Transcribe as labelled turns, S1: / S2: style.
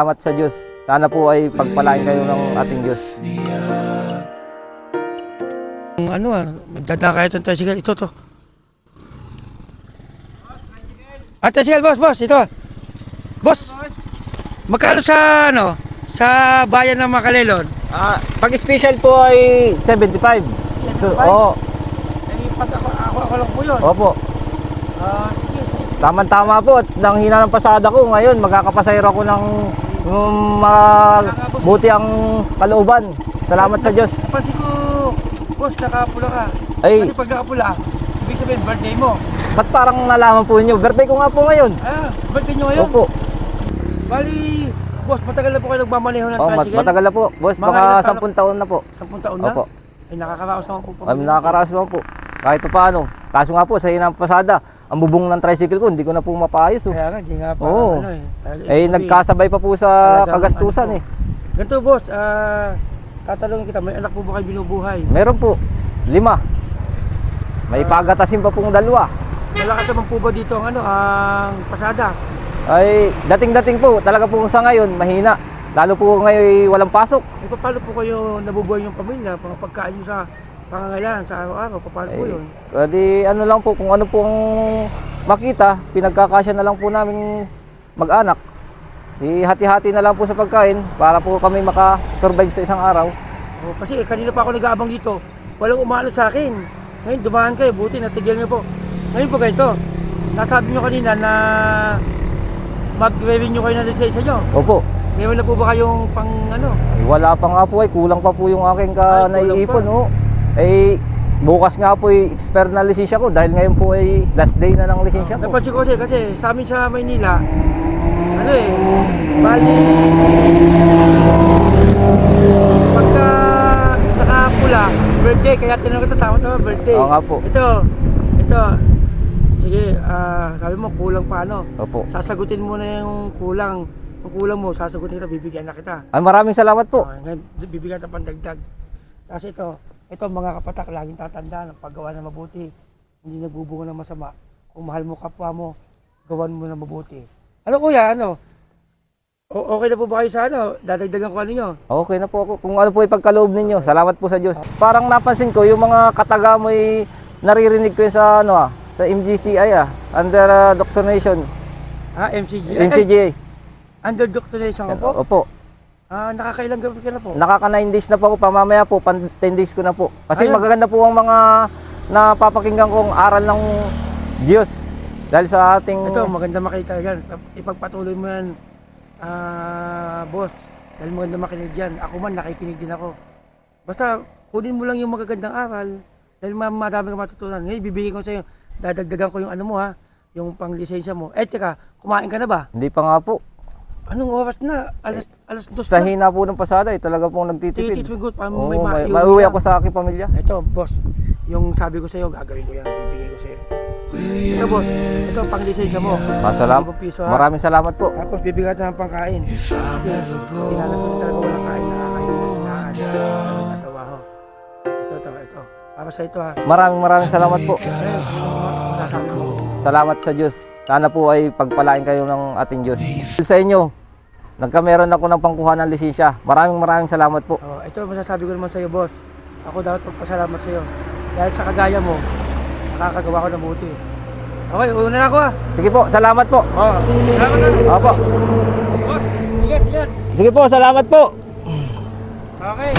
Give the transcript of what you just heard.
S1: Salamat sa Diyos. Sana po ay pagpalain kayo ng ating Diyos.
S2: Magdadaka itong tricycle. Ito, to. Tricycle, boss, ito. Boss, magkano sa, sa bayan ng Makalelon?
S1: Pag special po ay 75. So, oo.
S2: Ako lang po yun.
S1: Opo.
S2: Sige.
S1: Tama-tama po. At nang hina ng pasada ko ngayon, magkakapasayro ako ng buti ang kalooban. Salamat sa Diyos.
S2: Pansin ko, boss, nakapula ka.
S1: Ay.
S2: Kasi pag nakapula, ibig sabihin, birthday mo.
S1: Ba't parang nalaman po ninyo? Birthday ko nga po ngayon.
S2: Birthday nyo ngayon?
S1: Opo.
S2: Bali, boss, matagal na po kayo nagmamaneho ng tricycle?
S1: Matagal na po. Boss,
S2: Mga
S1: baka
S2: ilang
S1: 10 taon na po.
S2: 10 taon na?
S1: Opo.
S2: Ay, nakakaraos naman po.
S1: Nakakaraos naman po. Kahit pa paano. Kaso nga po, sa hinang pasada, ang bubong ng tricycle ko, hindi ko na po mapaayos.
S2: Kaya nga, hindi nga pa.
S1: Oo. Nagkasabay pa po sa kagastusan eh.
S2: Ganito, boss, tatanungin kita, may anak po ba kayo binubuhay?
S1: Meron po. 5. May pagatasin pa pong 2.
S2: Malakas naman po ba dito ang ang pasada?
S1: Ay, dating-dating po. Talaga po sa ngayon, mahina. Lalo po ngayon walang pasok.
S2: Paano po kayo nabubuhay yung pamilya? Pagkain nyo sa pangangailangan sa araw-araw, paano po yun?
S1: Di ano lang po, kung ano pong makita, pinagkakasya na lang po namin mag-anak. Di hati-hati na lang po sa pagkain para po kami maka-survive sa isang araw.
S2: Kasi kanina pa ako nag-aabang dito, walang umaano sa akin. Ngayon dumaan kayo, buti natigil nyo po. Ngayon po ganito, nasabi nyo kanina na mag-renew kayo ng lisensya nyo.
S1: Opo.
S2: Meron na po ba kayong pang
S1: Wala pa nga po kulang pa po yung aking naiipon.
S2: pa.
S1: Bukas nga po expire na lisensya ko dahil ngayon po ay last day na ng lisensya ko.
S2: Napansin ko kasi sa amin sa Maynila, bali, pagka nakapula, birthday, kaya tinanong kita, tama birthday.
S1: Oo nga po.
S2: Ito, sige, sabi mo kulang pa
S1: Opo.
S2: sasagutin mo na yung kulang. Yung kulang mo, sasagutin kita, bibigyan na kita.
S1: Maraming salamat po.
S2: Ngayon, bibigyan kita pandagdag. Kasi ito mga kapatak, laging tatandaan, paggawa na mabuti, hindi nagbubunga ng masama. Kung mahal mo kapwa mo, gawan mo na mabuti. Kuya, okay na po ba kayo sa dadagdagan ko ninyo?
S1: Okay na po ako. Kung ano po ipagkaloob ninyo, salamat po sa Diyos. Parang napansin ko, yung mga kataga mo naririnig ko yun sa sa MGCI under doctrination.
S2: MCGA?
S1: MCGA.
S2: Under doctrination ka po?
S1: Opo.
S2: Nakakailang gabi ka na po?
S1: Nakaka 9 days na po ako, pamamaya po, 10 days ko na po. Kasi magaganda po ang mga napapakinggan kong aral ng Diyos. Dahil sa ating...
S2: Ito, maganda makita yan. Ipagpatuloy mo yan, boss. Dahil maganda makinig yan. Ako man, nakikinig din ako. Basta, kunin mo lang yung magagandang aral. Dahil madami kang matutunan. Ngayon, bibigyan ko sa'yo. Dadagdagan ko yung yung pang-lisensya mo. Teka, kumain ka na ba?
S1: Hindi pa nga po.
S2: Anong oras na? Alas 2
S1: Sa
S2: na?
S1: hina po ng pasada, talaga pong nagtitipid.
S2: Titipid,
S1: Mauwi ako sa aking pamilya.
S2: Ito, boss. Yung sabi ko sa'yo, gagawin ko yan. Bibigay ko sa'yo. Ito, boss. Ito, pang-lisensya mo. Piso,
S1: Maraming salamat po.
S2: Tapos bibigyan natin ng pangkain. Kasi tinalas ko talaga walang kain. Nakakain mo sa natawa ho. Ito. Para sa ito
S1: Maraming salamat po.
S2: Masasabi mo.
S1: Salamat sa Diyos. Sana po ay pagpalain kayo ng ating Diyos. Sa inyo, nagkameron ako ng pangkuha ng lisensya. Maraming salamat po.
S2: Ito, masasabi ko naman sa iyo, boss. Ako dapat magpasalamat sa iyo. Dahil sa kagaya mo, nakakagawa ko ng buti. Okay, una na ako
S1: Sige po, salamat po.
S2: Salamat na.
S1: Opo.
S2: Boss, ingat.
S1: Sige po, salamat po.
S2: Okay.